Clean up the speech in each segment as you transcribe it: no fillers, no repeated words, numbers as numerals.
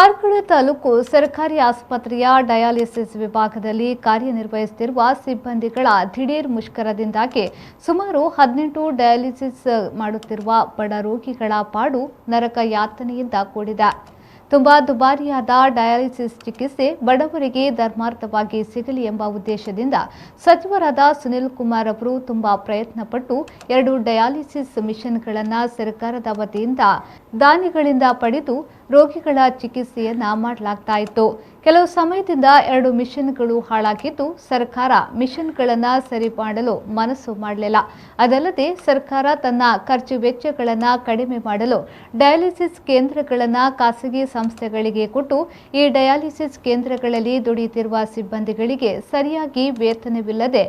ಕಾರ್ಕಳ ತಾಲೂಕು ಸರ್ಕಾರಿ ಆಸ್ಪತ್ರೆಯ ಡಯಾಲಿಸಿಸ್ ವಿಭಾಗದಲ್ಲಿ ಕಾರ್ಯನಿರ್ವಹಿಸುತ್ತಿರುವ ಸಿಬ್ಬಂದಿಗಳ ದಿಢೀರ್ ಮುಷ್ಕರದಿಂದಾಗಿ ಸುಮಾರು 18 ಡಯಾಲಿಸಿಸ್ ಮಾಡುತ್ತಿರುವ ಬಡ ರೋಗಿಗಳ ಪಾಡು ನರಕ ಯಾತನೆಯಿಂದ ಕೂಡಿದೆ. ತುಂಬಾ ದುಬಾರಿಯಾದ ಡಯಾಲಿಸಿಸ್ ಚಿಕಿತ್ಸೆ ಬಡವರಿಗೆ ಧರ್ಮಾರ್ಥವಾಗಿ ಸಿಗಲಿ ಎಂಬ ಉದ್ದೇಶದಿಂದ ಸಚಿವರಾದ ಸುನಿಲ್ ಕುಮಾರ್ ಅವರು ತುಂಬಾ ಪ್ರಯತ್ನಪಟ್ಟು 2 ಡಯಾಲಿಸಿಸ್ ಮಿಷನ್ಗಳನ್ನು ಸರ್ಕಾರದ ವತಿಯಿಂದ ದಾನಿಗಳಿಂದ ಪಡೆದು ರೋಗಿಗಳ ಚಿಕಿತ್ಸೆಯನ್ನ ಮಾಡಲಾಗ್ತಾ ಇತ್ತು. ಕೆಲವು ಸಮಯದಿಂದ 2 ಮಿಷನ್ಗಳು ಹಾಳಾಗಿದ್ದು ಸರ್ಕಾರ ಮಿಷನ್ಗಳನ್ನು ಸರಿ ಮಾಡಲು ಮನಸ್ಸು ಮಾಡಲಿಲ್ಲ. ಅದಲ್ಲದೆ ಸರ್ಕಾರ ತನ್ನ ಖರ್ಚು ವೆಚ್ಚಗಳನ್ನು ಕಡಿಮೆ ಮಾಡಲು ಡಯಾಲಿಸಿಸ್ ಕೇಂದ್ರಗಳನ್ನು ಖಾಸಗಿ ಸಂಸ್ಥೆಗಳಿಗೆ ಕೊಟ್ಟು ಈ ಡಯಾಲಿಸಿಸ್ ಕೇಂದ್ರಗಳಲ್ಲಿ ದುಡಿಯುತ್ತಿರುವ ಸಿಬ್ಬಂದಿಗಳಿಗೆ ಸರಿಯಾಗಿ ವೇತನವಿಲ್ಲದೆ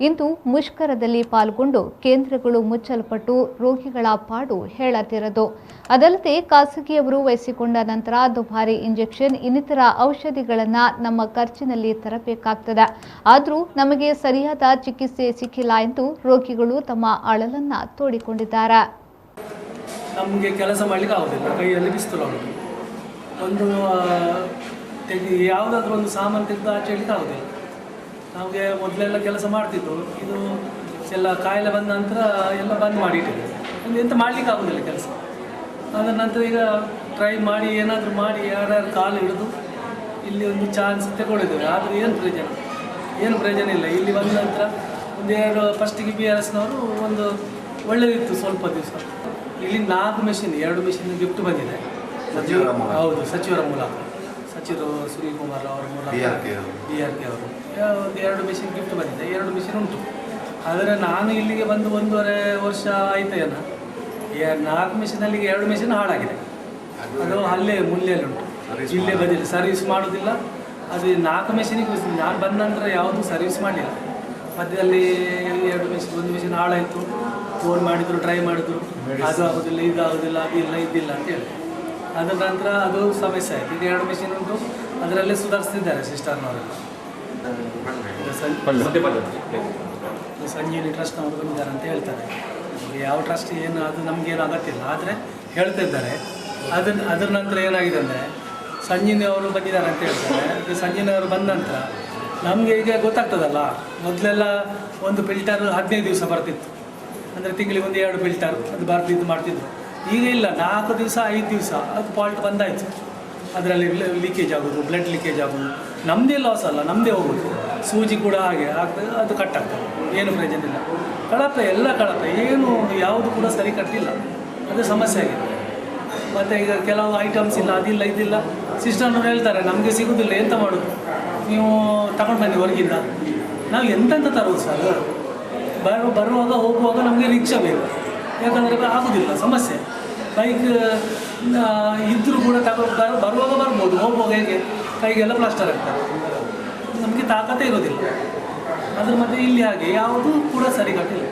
ಇಂದು ಮುಷ್ಕರದಲ್ಲಿ ಪಾಲ್ಗೊಂಡು ಕೇಂದ್ರಗಳು ಮುಚ್ಚಲ್ಪಟ್ಟು ರೋಗಿಗಳ ಪಾಡು ಹೇಳತಿರದು. ಅದಲ್ಲದೆ ಖಾಸಗಿಯವರು ವಹಿಸಿಕೊಂಡ ನಂತರ ದುಬಾರಿ ಇಂಜೆಕ್ಷನ್ ಇನ್ನಿತರ ಔಷಧಿಗಳನ್ನು ನಮ್ಮ ಖರ್ಚಿನಲ್ಲಿ ತರಬೇಕಾಗ್ತದೆ. ಆದರೂ ನಮಗೆ ಸರಿಯಾದ ಚಿಕಿತ್ಸೆ ಸಿಕ್ಕಿಲ್ಲ ಎಂದು ರೋಗಿಗಳು ತಮ್ಮ ಅಳಲನ್ನ ತೋಡಿಕೊಂಡಿದ್ದಾರೆ. ನಮಗೆ ಕೆಲಸ ಮಾಡಲಿಕ್ಕೆ ಆಗೋದಿಲ್ಲ, ಕೈಯಲ್ಲಿ ಬಿಸಿಲು ಉಂಟು. ಒಂದು ಯಾವುದಾದ್ರೂ ಒಂದು ಸಾಮಾನು ತೆಗೆದು ಆಚೆ ಹೇಳಲಿಕ್ಕೆ ಆಗೋದಿಲ್ಲ. ನಮಗೆ ಮೊದಲೆಲ್ಲ ಕೆಲಸ ಮಾಡ್ತಿದ್ದು, ಇದು ಎಲ್ಲ ಕಾಯಿಲೆ ಬಂದ ನಂತರ ಎಲ್ಲ ಬಂದ್ ಮಾಡಿಟ್ಟಿದೆ. ಎಂತ ಮಾಡಲಿಕ್ಕೆ ಆಗೋದಿಲ್ಲ ಕೆಲಸ. ಅದರ ನಂತರ ಈಗ ಟ್ರೈ ಮಾಡಿ ಏನಾದರೂ ಮಾಡಿ ಯಾರ್ಯಾರು ಕಾಲು ಹಿಡಿದು ಇಲ್ಲಿ ಒಂದು ಚಾನ್ಸ್ ತಗೊಳ್ಳಿದ್ದೇವೆ. ಆದರೆ ಏನು ಪ್ರಯೋಜನ ಇಲ್ಲ. ಇಲ್ಲಿ ಬಂದ ನಂತರ ಒಂದೆರಡು ಫಸ್ಟಿಗೆ BRSನವರು ಒಂದು ಒಳ್ಳೆಯದಿತ್ತು ಸ್ವಲ್ಪ ದಿವಸ. ಇಲ್ಲಿ 4 ಮಿಷಿನ್ 2 ಮಿಷಿನ್ ಗಿಫ್ಟ್ ಬಂದಿದೆ. ಹೌದು, ಸಚಿವರ ಮೂಲಕ, ಸಚಿವರು ಸುನೀಲ್ ಕುಮಾರ್ ಅವರ ಮೂಲಕ BRK ಅವರು 2 ಮಿಷಿನ್ ಗಿಫ್ಟ್ ಬಂದಿದೆ. 2 ಮಿಷಿನ್ ಉಂಟು. ಆದರೆ ನಾನು ಇಲ್ಲಿಗೆ ಬಂದು 1.5 ವರ್ಷ ಆಯ್ತೇನ. 4 ಮಿಷಿನಲ್ಲಿ 2 ಮಿಷಿನ್ ಹಾಳಾಗಿದೆ. ಅದು ಅಲ್ಲೇ ಮುಲ್ಲೆಯಲ್ಲಿ ಉಂಟು, ಇಲ್ಲೇ ಬದಿಲ್ಲ, ಸರ್ವಿಸ್ ಮಾಡೋದಿಲ್ಲ. ಅದು 4 ಮಿಷಿನಿಗೆ ನಾನು ಬಂದ ನಂತರ ಯಾವುದೂ ಸರ್ವಿಸ್ ಮಾಡಲಿಲ್ಲ. ಮಧ್ಯದಲ್ಲಿ 2 ಮಿಷಿನ್, 1 ಮಿಷಿನ್ ಹಾಳಾಯಿತು. ಫೋನ್ ಮಾಡಿದ್ರು, ಟ್ರೈ ಮಾಡಿದ್ರು, ಅದು ಆಗೋದಿಲ್ಲ, ಇದು ಆಗೋದಿಲ್ಲ, ಅದಿಲ್ಲ ಇದಿಲ್ಲ ಅಂತ ಹೇಳಿ. ಅದರ ನಂತರ ಅದು ಸಮಸ್ಯೆ ಆಯಿತು. ಈಗ 2 ಮಿಷಿನ್ ಉಂಟು, ಅದರಲ್ಲೇ ಸುಧಾರಿಸ್ತಿದ್ದಾರೆ ಸಿಸ್ಟರ್ನವರೆಲ್ಲ. ಸಂಜೀವಿನಿ ಟ್ರಸ್ಟ್ನವರು ಬಂದಿದ್ದಾರೆ ಅಂತ ಹೇಳ್ತಾರೆ. ಯಾವ ಟ್ರಸ್ಟ್ ಏನು ಅದು ನಮಗೇನು ಅಗತ್ಯ ಇಲ್ಲ, ಆದರೆ ಹೇಳ್ತಾ ಇದ್ದಾರೆ. ಅದರ ನಂತರ ಏನಾಗಿದೆ ಅಂದರೆ ಸಂಜೀವಿನಿ ಅವರು ಬಂದಿದ್ದಾರೆ ಅಂತ ಹೇಳ್ತಾರೆ. ಸಂಜೀವಿನಿ ಅವರು ಬಂದ ನಂತರ ನಮಗೆ ಈಗ ಗೊತ್ತಾಗ್ತದಲ್ಲ, ಮೊದಲೆಲ್ಲ ಒಂದು ಫಿಲ್ಟರ್ 15 ದಿವಸ ಬರ್ತಿತ್ತು. ಅಂದರೆ ತಿಂಗಳಿಗೆ 1-2 ಫಿಲ್ಟರ್ ಅದು ಬರ್ತಿದ್ದು ಮಾಡ್ತಿದ್ರು. ಈಗ ಇಲ್ಲ, 4 ದಿವಸ 5 ದಿವಸ ಅದು ಫಾಲ್ಟ್ ಬಂದಾಯಿತು. ಅದರಲ್ಲಿ ಲೀಕೇಜ್ ಆಗೋದು, ಬ್ಲಡ್ ಲೀಕೇಜ್ ಆಗೋದು. ನಮ್ಮದೇ ಲಾಸ್ ಅಲ್ಲ, ನಮ್ಮದೇ ಹೋಗೋದು. ಸೂಜಿ ಕೂಡ ಹಾಗೆ ಆಗ್ತದೆ, ಅದು ಕಟ್ ಆಗ್ತದೆ. ಏನು ಪ್ರಯೋಜನ ಇಲ್ಲ. ಕಳಪೆ, ಎಲ್ಲ ಕಳಪೆ, ಏನು ಯಾವುದು ಕೂಡ ಸರಿ ಕಟ್ಟಿಲ್ಲ. ಅದು ಸಮಸ್ಯೆ ಆಗಿದೆ. ಮತ್ತು ಈಗ ಕೆಲವು ಐಟಮ್ಸ್ ಇಲ್ಲ, ಅದಿಲ್ಲ ಇದಿಲ್ಲ. ಸಿಸ್ಟರ್ನವ್ರು ಹೇಳ್ತಾರೆ ನಮಗೆ ಸಿಗೋದಿಲ್ಲ, ಎಂತ ಮಾಡೋದು, ನೀವು ತಗೊಂಡು ಬನ್ನಿ ಹೊರಗಿಂದ. ನಾವು ಎಂತೆಂತ ತರೋದು ಸರ್? ಬರುವಾಗ ಹೋಗುವಾಗ ನಮಗೆ ರಿಕ್ಷಾ ಬೇಕು, ಯಾಕಂದರೆ ಆಗೋದಿಲ್ಲ, ಸಮಸ್ಯೆ. ಬೈಕ್ ಇದ್ದರೂ ಕೂಡ ಬರುವಾಗ ಬರ್ಬೋದು, ಹೋಗುವಾಗ ಹೇಗೆ ಕೈಗೆಲ್ಲ ಪ್ಲಾಸ್ಟರ್ ಆಗ್ತದೆ. ನಮಗೆ ತಾಕತ್ತೇ ಇರೋದಿಲ್ಲ. ಅದ್ರ ಮಧ್ಯೆ ಇಲ್ಲಿ ಹಾಗೆ ಯಾವುದೂ ಕೂಡ ಸರಿ ಕಟ್ಟಿಲ್ಲ.